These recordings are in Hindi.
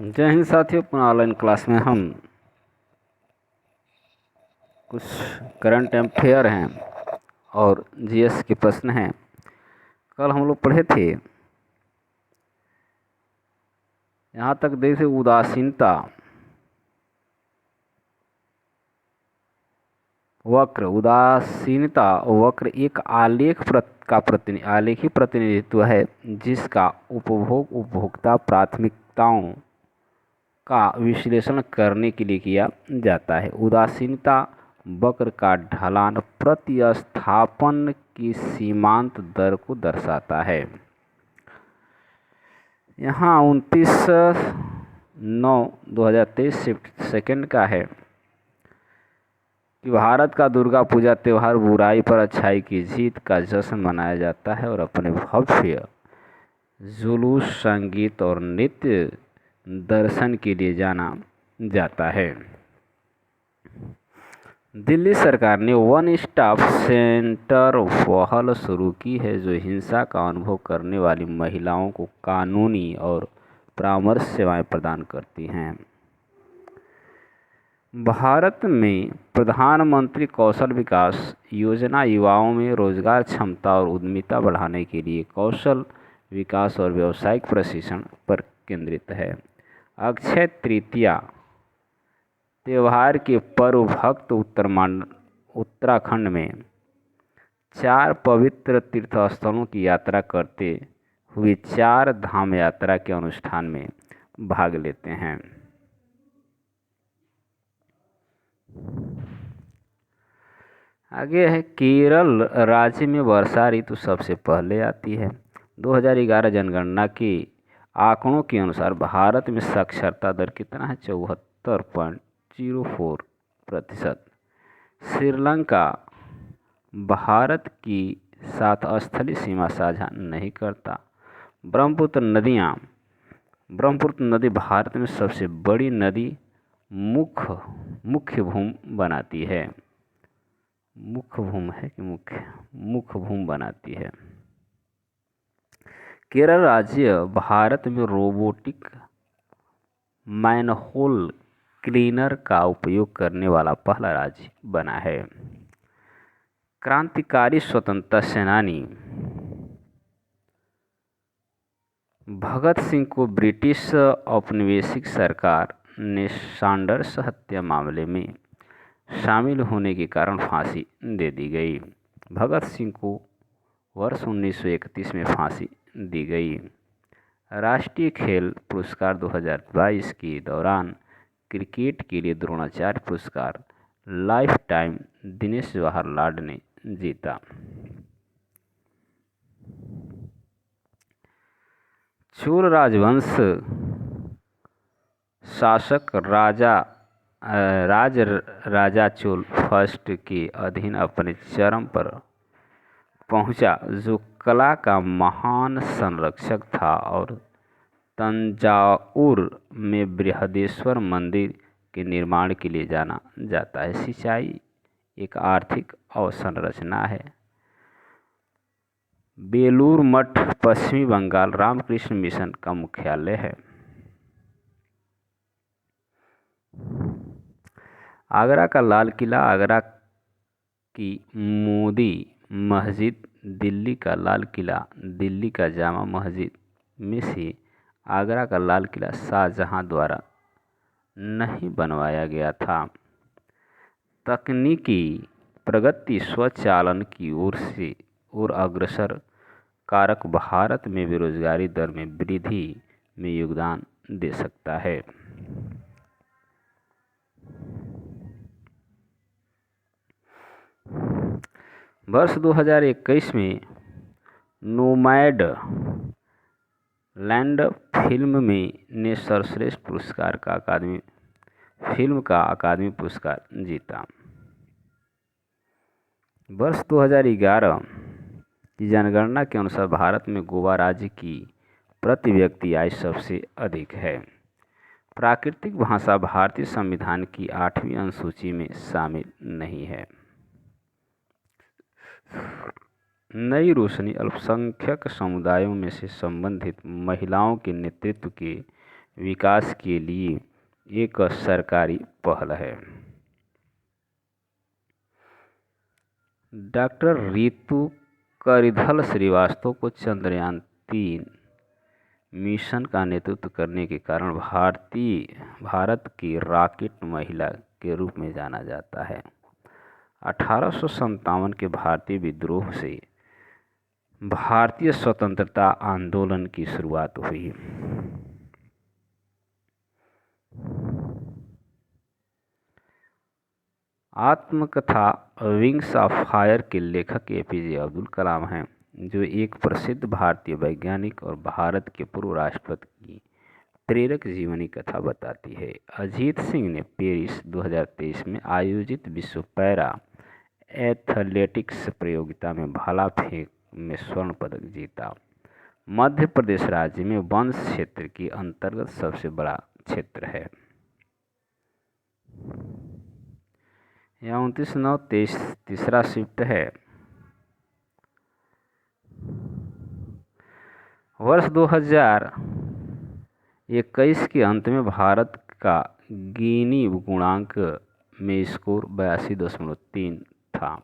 जय हिंद साथियों, पुनः ऑनलाइन क्लास में हम कुछ करंट अफेयर हैं और जीएस के प्रश्न हैं। कल हम लोग पढ़े थे, यहाँ तक देखे उदासीनता वक्र। उदासीनता वक्र एक आलेखी प्रतिनिधित्व है जिसका उपभोग उपभोक्ता प्राथमिकताओं का विश्लेषण करने के लिए किया जाता है। उदासीनता वक्र का ढलान प्रतिस्थापन की सीमांत दर को दर्शाता है। यहाँ 29/9/2023 सेकंड का है कि भारत का दुर्गा पूजा त्यौहार बुराई पर अच्छाई की जीत का जश्न मनाया जाता है और अपने भव्य जुलूस, संगीत और नृत्य दर्शन के लिए जाना जाता है। दिल्ली सरकार ने वन स्टॉप सेंटर पहल शुरू की है जो हिंसा का अनुभव करने वाली महिलाओं को कानूनी और परामर्श सेवाएं प्रदान करती हैं। भारत में प्रधानमंत्री कौशल विकास योजना युवाओं में रोजगार क्षमता और उद्यमिता बढ़ाने के लिए कौशल विकास और व्यावसायिक प्रशिक्षण पर केंद्रित है। अक्षय तृतीया त्यौहार के पर्व भक्त उत्तराखंड में 4 पवित्र तीर्थस्थलों की यात्रा करते हुए 4 धाम यात्रा के अनुष्ठान में भाग लेते हैं। आगे है, केरल राज्य में वर्षा ऋतु सबसे पहले आती है। 2011 जनगणना के आंकड़ों के अनुसार भारत में साक्षरता दर कितना है? 74.04%। श्रीलंका भारत की साथ स्थलीय सीमा साझा नहीं करता। ब्रह्मपुत्र नदी भारत में सबसे बड़ी नदी मुख्य भूमि बनाती है। मुख्य भूमि बनाती है। केरल राज्य भारत में रोबोटिक मैनहोल क्लीनर का उपयोग करने वाला पहला राज्य बना है। क्रांतिकारी स्वतंत्रता सेनानी भगत सिंह को ब्रिटिश औपनिवेशिक सरकार ने सैंडर्स हत्या मामले में शामिल होने के कारण फांसी दे दी गई। भगत सिंह को वर्ष 1931 में फांसी दी गई। राष्ट्रीय खेल पुरस्कार 2022 के दौरान क्रिकेट के लिए द्रोणाचार्य पुरस्कार लाइफ टाइम दिनेश जवाहरलाल ने जीता। चोल राजवंश शासक राजा चोल फर्स्ट के अधीन अपने चरम पर पहुंचा, जो कला का महान संरक्षक था और तंजावुर में बृहदेश्वर मंदिर के निर्माण के लिए जाना जाता है। सिंचाई एक आर्थिक अवसंरचना है। बेलूर मठ पश्चिमी बंगाल रामकृष्ण मिशन का मुख्यालय है। आगरा का लाल किला, आगरा की मोदी मस्जिद, दिल्ली का लाल किला, दिल्ली का जामा मस्जिद में से आगरा का लाल किला शाहजहां द्वारा नहीं बनवाया गया था। तकनीकी प्रगति स्वचालन की ओर अग्रसर कारक भारत में बेरोजगारी दर में वृद्धि में योगदान दे सकता है। वर्ष 2021 में नोमैड लैंड फिल्म ने सर्वश्रेष्ठ पुरस्कार का अकादमी पुरस्कार जीता। वर्ष 2011 की जनगणना के अनुसार भारत में गोवा राज्य की प्रति व्यक्ति आय सबसे अधिक है। प्राकृतिक भाषा भारतीय संविधान की 8वीं अनुसूची में शामिल नहीं है। नई रोशनी अल्पसंख्यक समुदायों में से संबंधित महिलाओं के नेतृत्व के विकास के लिए एक सरकारी पहल है। डॉक्टर रितु करिधल श्रीवास्तव को चंद्रयान-3 मिशन का नेतृत्व करने के कारण भारत की रॉकेट महिला के रूप में जाना जाता है। 1857 के भारतीय विद्रोह से भारतीय स्वतंत्रता आंदोलन की शुरुआत हुई। आत्मकथा विंग्स ऑफ फायर के लेखक एपीजे अब्दुल कलाम हैं, जो एक प्रसिद्ध भारतीय वैज्ञानिक और भारत के पूर्व राष्ट्रपति की प्रेरक जीवनी कथा बताती है। अजीत सिंह ने पेरिस 2023 में आयोजित विश्व पैरा एथलेटिक्स प्रतियोगिता में भाला फेंक में स्वर्ण पदक जीता। मध्य प्रदेश राज्य में वन क्षेत्र के अंतर्गत सबसे बड़ा क्षेत्र है। यह 29/9/23 तीसरा शिफ्ट है। वर्ष 2021 के अंत में भारत का गिनी गुणांक में स्कोर 82.3 था।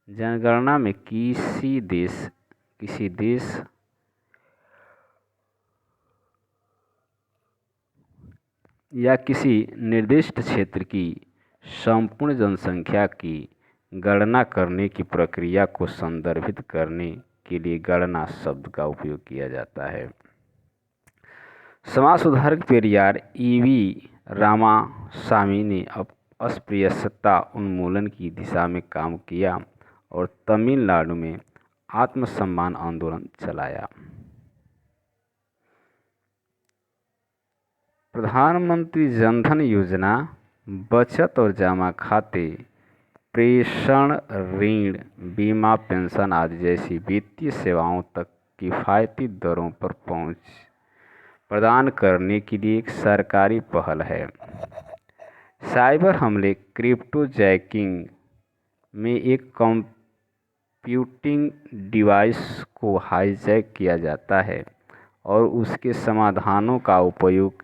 जनगणना में किसी देश या किसी निर्दिष्ट क्षेत्र की संपूर्ण जनसंख्या की गणना करने की प्रक्रिया को संदर्भित करने के लिए गणना शब्द का उपयोग किया जाता है। समाज सुधारक पेरियार ईवी रामासामी ने अस्पृश्यता उन्मूलन की दिशा में काम किया और तमिलनाडु में आत्मसम्मान आंदोलन चलाया। प्रधानमंत्री जनधन योजना बचत और जमा खाते, प्रेषण, ऋण, बीमा, पेंशन आदि जैसी वित्तीय सेवाओं तक किफ़ायती दरों पर पहुंच प्रदान करने के लिए एक सरकारी पहल है। साइबर हमले, क्रिप्टो जैकिंग में एक कंप्यूटिंग डिवाइस को हाईजैक किया जाता है और उसके समाधानों का उपयोग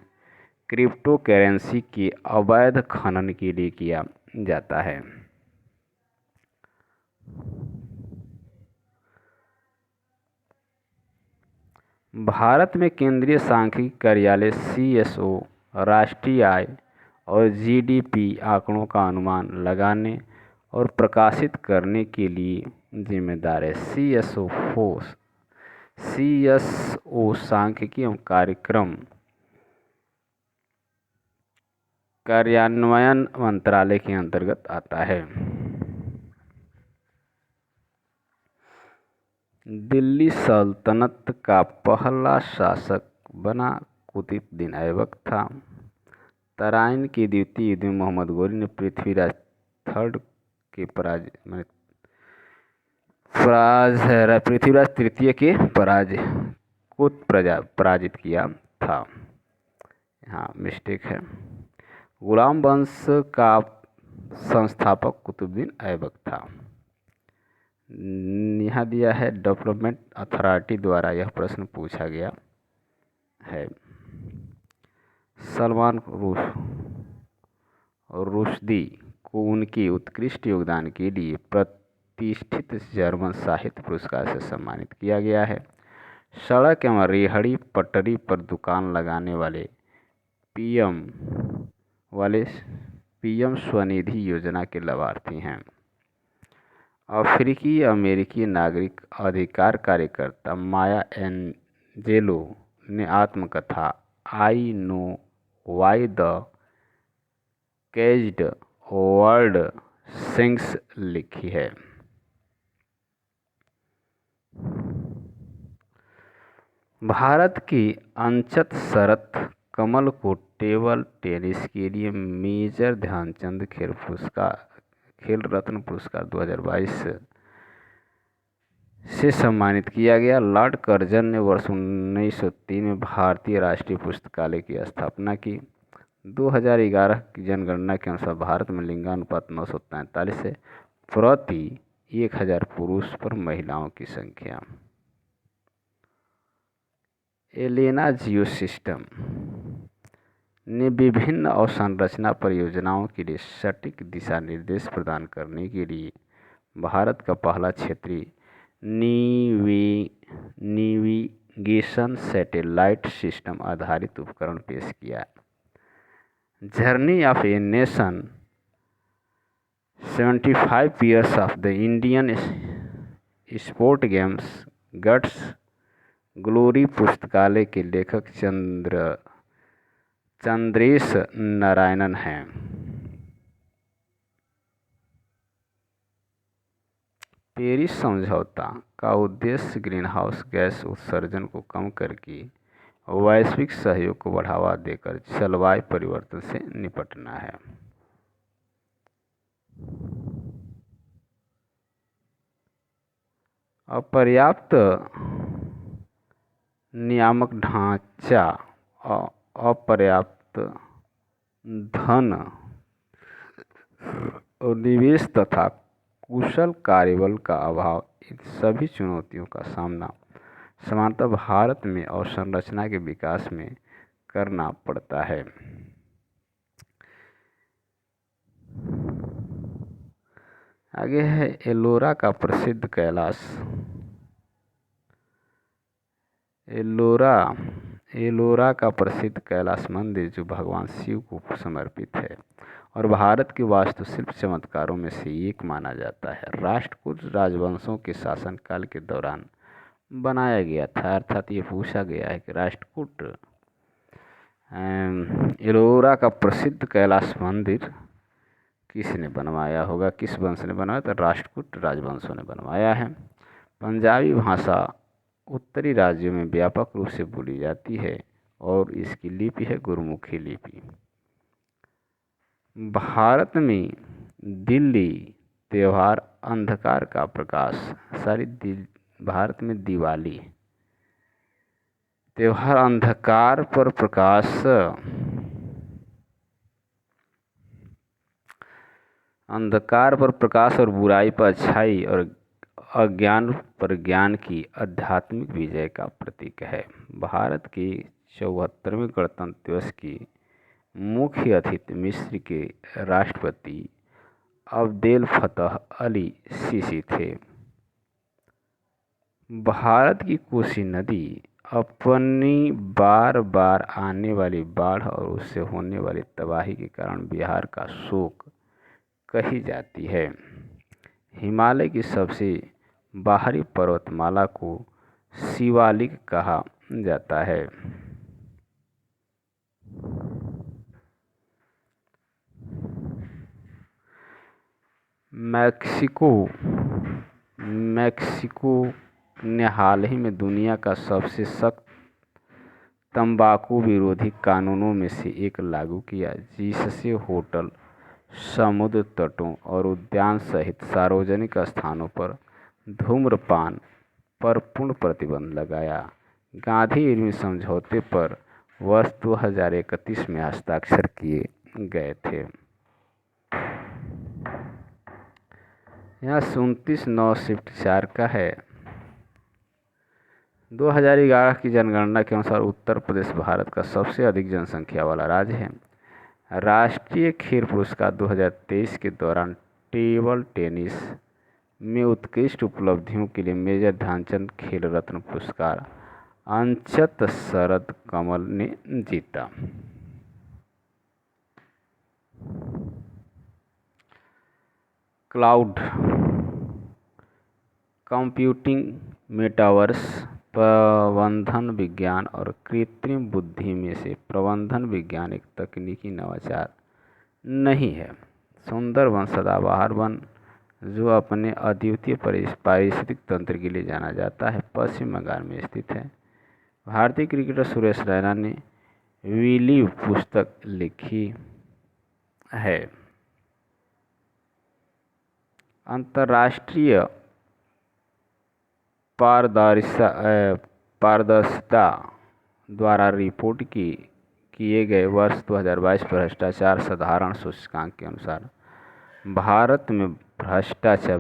क्रिप्टो करेंसी के अवैध खनन के लिए किया जाता है। भारत में केंद्रीय सांख्यिकी कार्यालय CSO राष्ट्रीय आय और GDP आंकड़ों का अनुमान लगाने और प्रकाशित करने के लिए जिम्मेदार है। CSO सांख्यिकी एवं कार्यक्रम कार्यान्वयन मंत्रालय के अंतर्गत आता है। दिल्ली सल्तनत का पहला शासक बना कुतुबुद्दीन ऐबक था। तराइन के द्वितीय युद्ध में मोहम्मद गोरी ने पृथ्वीराज तृतीय के पराजित किया था। यहाँ मिस्टेक है। गुलाम वंश का संस्थापक कुतुबुद्दीन ऐबक था। यहाँ दिया है डेवलपमेंट अथॉरिटी द्वारा यह प्रश्न पूछा गया है। सलमान रुश्दी को उनके उत्कृष्ट योगदान के लिए प्रतिष्ठित जर्मन साहित्य पुरस्कार से सम्मानित किया गया है। सड़क एवं रेहड़ी पटरी पर दुकान लगाने वाले पीएम स्वनिधि योजना के लाभार्थी हैं। अफ्रीकी अमेरिकी नागरिक अधिकार कार्यकर्ता माया एंजेलो ने आत्मकथा I know why the caged world sings लिखी है। भारत की अंचत शरत कमल को टेबल टेनिस के लिए मेजर ध्यानचंद खेल रत्न पुरस्कार 2022 से सम्मानित किया गया। लॉर्ड कर्जन ने वर्ष 1903 में भारतीय राष्ट्रीय पुस्तकालय की स्थापना की। 2011 की जनगणना के अनुसार भारत में लिंगानुपात 943 है प्रति 1000 पुरुष पर महिलाओं की संख्या। एलेना जियो सिस्टम ने विभिन्न अवसंरचना परियोजनाओं के लिए सटीक दिशा निर्देश प्रदान करने के लिए भारत का पहला क्षेत्रीय नेविगेशन सैटेलाइट सिस्टम आधारित उपकरण पेश किया। Journey of a nation 75 years of the Indian sport games guts glory पुस्तकालय के लेखक चंद्रेश नारायणन हैं। पेरिस समझौता का उद्देश्य ग्रीनहाउस गैस उत्सर्जन को कम करके वैश्विक सहयोग को बढ़ावा देकर जलवायु परिवर्तन से निपटना है। अपर्याप्त नियामक ढांचा, अपर्याप्त धन और निवेश तथा कुशल कार्यबल का अभाव, इन सभी चुनौतियों का सामना सामान्यतः भारत में अवसंरचना के विकास में करना पड़ता है। आगे है एलोरा का प्रसिद्ध कैलाश। एलोरा का प्रसिद्ध कैलाश मंदिर जो भगवान शिव को समर्पित है और भारत के वास्तुशिल्प चमत्कारों में से एक माना जाता है, राष्ट्रकूट राजवंशों के शासनकाल के दौरान बनाया गया था। अर्थात ये पूछा गया है कि राष्ट्रकूट एलोरा का प्रसिद्ध कैलाश मंदिर किसने बनवाया होगा, किस वंश ने बनवाया? तो राष्ट्रकूट राजवंशों ने बनवाया है। पंजाबी भाषा उत्तरी राज्यों में व्यापक रूप से बोली जाती है और इसकी लिपि है गुरमुखी लिपि। भारत में दिल्ली त्योहार अंधकार का प्रकाश, भारत में दिवाली त्योहार अंधकार पर प्रकाश और बुराई पर अच्छाई और अज्ञान पर ज्ञान की आध्यात्मिक विजय का प्रतीक है। भारत के 74वें गणतंत्र दिवस की मुख्य अतिथि मिस्र के राष्ट्रपति अब्देल फतह अली सीसी थे। भारत की कोसी नदी अपनी बार बार आने वाली बाढ़ और उससे होने वाली तबाही के कारण बिहार का शोक कही जाती है। हिमालय की सबसे बाहरी पर्वतमाला को शिवालिक कहा जाता है। मैक्सिको ने हाल ही में दुनिया का सबसे सख्त तंबाकू विरोधी कानूनों में से एक लागू किया, जिससे होटल, समुद्र तटों और उद्यान सहित सार्वजनिक स्थानों पर धूम्रपान पर पूर्ण प्रतिबंध लगाया। गांधी इरविन समझौते पर वर्ष 2031 में हस्ताक्षर किए गए थे। यहाँ 29/9 शिफ्ट 4 का है। 2011 की जनगणना के अनुसार उत्तर प्रदेश भारत का सबसे अधिक जनसंख्या वाला राज्य है। राष्ट्रीय खेल पुरस्कार 2023 के दौरान टेबल टेनिस में उत्कृष्ट उपलब्धियों के लिए मेजर ध्यानचंद खेल रत्न पुरस्कार अंचत शरद कमल ने जीता। क्लाउड कंप्यूटिंग, मेटावर्स, प्रबंधन विज्ञान और कृत्रिम बुद्धि में से प्रबंधन विज्ञान एक तकनीकी नवाचार नहीं है। सुंदरवन सदाबहार वन जो अपने अद्वितीय पारिस्थितिक तंत्र के लिए जाना जाता है, पश्चिम बंगाल में स्थित है। भारतीय क्रिकेटर सुरेश रैना ने बिलीव पुस्तक लिखी है। अंतर्राष्ट्रीय पारदर्शिता द्वारा रिपोर्ट किए गए वर्ष 2022 भ्रष्टाचार साधारण सूचकांक के अनुसार भारत में भ्रष्टाचार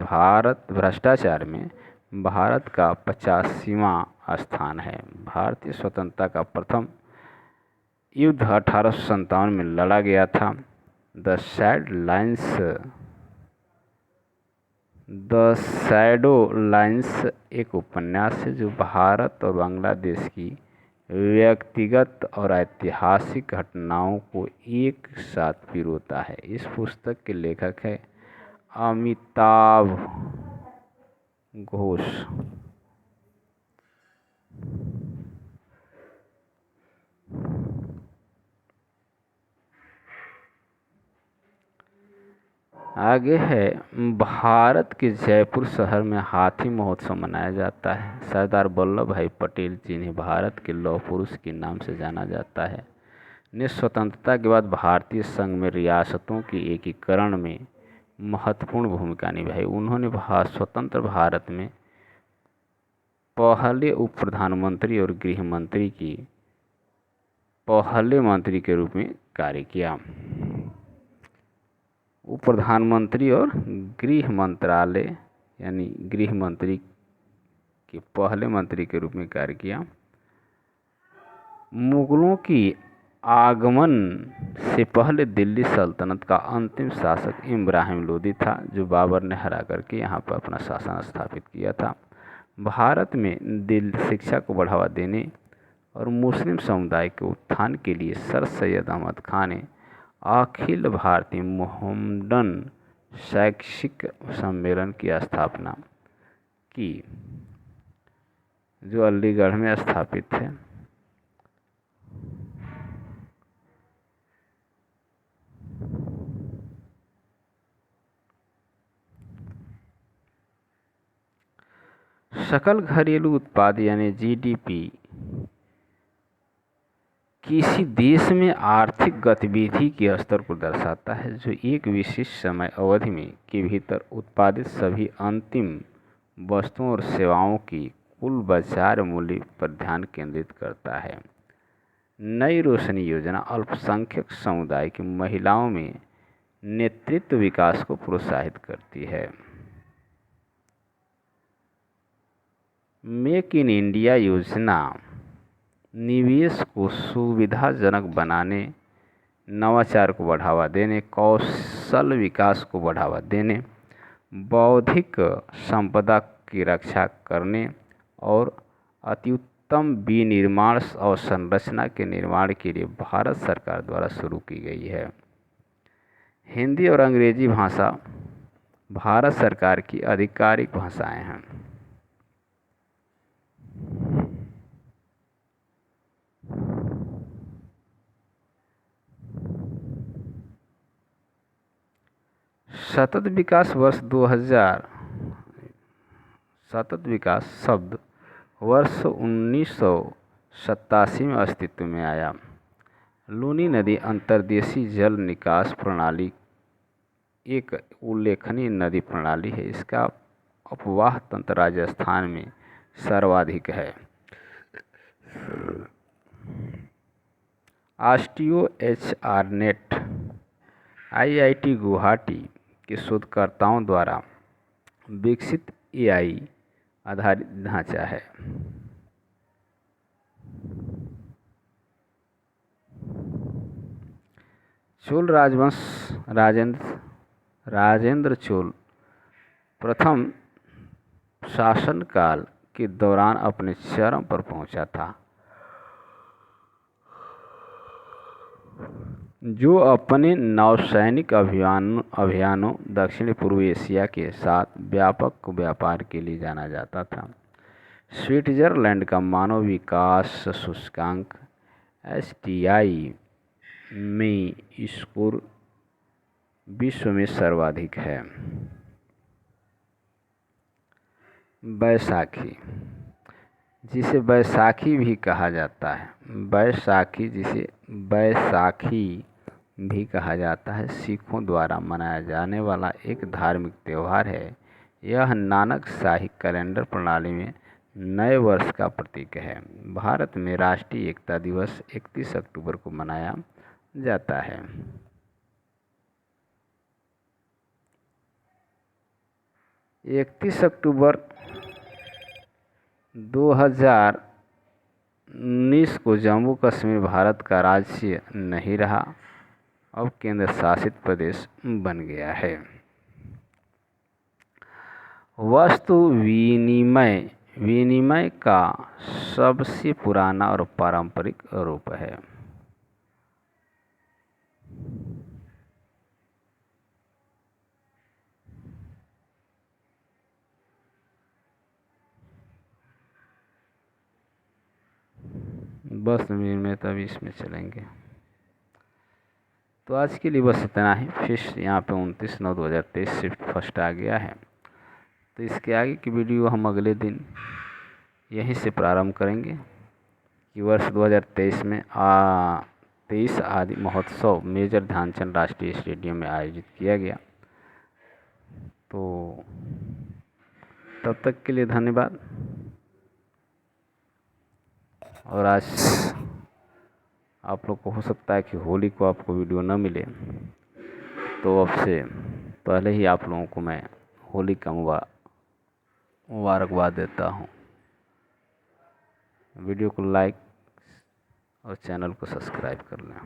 में भारत का 85वां स्थान है। भारतीय स्वतंत्रता का प्रथम युद्ध 1857 में लड़ा गया था। द शैडो लाइन्स एक उपन्यास है जो भारत और बांग्लादेश की व्यक्तिगत और ऐतिहासिक घटनाओं को एक साथ पिरोता है। इस पुस्तक के लेखक हैं अमिताभ घोष। आगे है, भारत के जयपुर शहर में हाथी महोत्सव मनाया जाता है। सरदार वल्लभ भाई पटेल जिन्हें भारत के लौह पुरुष के नाम से जाना जाता है ने स्वतंत्रता के बाद भारतीय संघ में रियासतों के एकीकरण में महत्वपूर्ण भूमिका निभाई। उन्होंने स्वतंत्र भारत में पहले उप प्रधानमंत्री और गृह मंत्री की पहले मंत्री के रूप में कार्य किया। उप प्रधानमंत्री और गृह मंत्रालय यानी गृह मंत्री के पहले मंत्री के रूप में कार्य किया। मुगलों की आगमन से पहले दिल्ली सल्तनत का अंतिम शासक इब्राहिम लोदी था, जो बाबर ने हरा करके यहाँ पर अपना शासन स्थापित किया था। भारत में शिक्षा को बढ़ावा देने और मुस्लिम समुदाय के उत्थान के लिए सर सैयद अहमद खान ने अखिल भारतीय मोहम्मडन शैक्षिक सम्मेलन की स्थापना की, जो अलीगढ़ में स्थापित है। सकल घरेलू उत्पाद यानी जीडीपी किसी देश में आर्थिक गतिविधि के स्तर को दर्शाता है, जो एक विशिष्ट समय अवधि में के भीतर उत्पादित सभी अंतिम वस्तुओं और सेवाओं की कुल बाजार मूल्य पर ध्यान केंद्रित करता है। नई रोशनी योजना अल्पसंख्यक समुदाय की महिलाओं में नेतृत्व विकास को प्रोत्साहित करती है। मेक इन इंडिया योजना निवेश को सुविधाजनक बनाने, नवाचार को बढ़ावा देने, कौशल विकास को बढ़ावा देने, बौद्धिक संपदा की रक्षा करने और अत्युत्तम विनिर्माण अवसंरचना के निर्माण के लिए भारत सरकार द्वारा शुरू की गई है। हिंदी और अंग्रेजी भाषा भारत सरकार की आधिकारिक भाषाएं हैं। सतत विकास वर्ष 2000 सतत विकास शब्द वर्ष 1987 में अस्तित्व में आया। लूनी नदी अंतर्देशीय जल निकास प्रणाली एक उल्लेखनीय नदी प्रणाली है। इसका अपवाह तंत्र राजस्थान में सर्वाधिक है। Osteo HR net IIT Guwahati के शोधकर्ताओं द्वारा विकसित एआई आधारित ढांचा है। चोल राजवंश राजेंद्र चोल प्रथम शासनकाल के दौरान अपने चरम पर पहुंचा था, जो अपने नौसैनिक अभियानों दक्षिण पूर्व एशिया के साथ व्यापक व्यापार के लिए जाना जाता था। स्विट्जरलैंड का मानव विकास सूचकांक एसटीआई में स्कोर विश्व में सर्वाधिक है। बैसाखी, जिसे बैसाखी भी कहा जाता है, जिसे बैसाखी भी कहा जाता है, सिखों द्वारा मनाया जाने वाला एक धार्मिक त्यौहार है। यह नानक शाही कैलेंडर प्रणाली में नए वर्ष का प्रतीक है। भारत में राष्ट्रीय एकता दिवस 31 अक्टूबर को मनाया जाता है। इकतीस अक्टूबर 2000 2019 को जम्मू कश्मीर भारत का राज्य नहीं रहा, अब केंद्र शासित प्रदेश बन गया है। वस्तु विनिमय विनिमय का सबसे पुराना और पारंपरिक रूप है। बस में तभी इसमें चलेंगे। तो आज के लिए बस इतना ही। फिर यहाँ पे 29/9/2023 शिफ्ट फर्स्ट आ गया है। तो इसके आगे की वीडियो हम अगले दिन यहीं से प्रारंभ करेंगे कि वर्ष 2023 में 23 आदि महोत्सव मेजर ध्यानचंद राष्ट्रीय स्टेडियम में आयोजित किया गया। तो तब तक के लिए धन्यवाद। और आज आप लोग को हो सकता है कि होली को आपको वीडियो न मिले, तो अब से पहले ही आप लोगों को मैं होली का मुबारकबाद देता हूँ। वीडियो को लाइक और चैनल को सब्सक्राइब कर लें।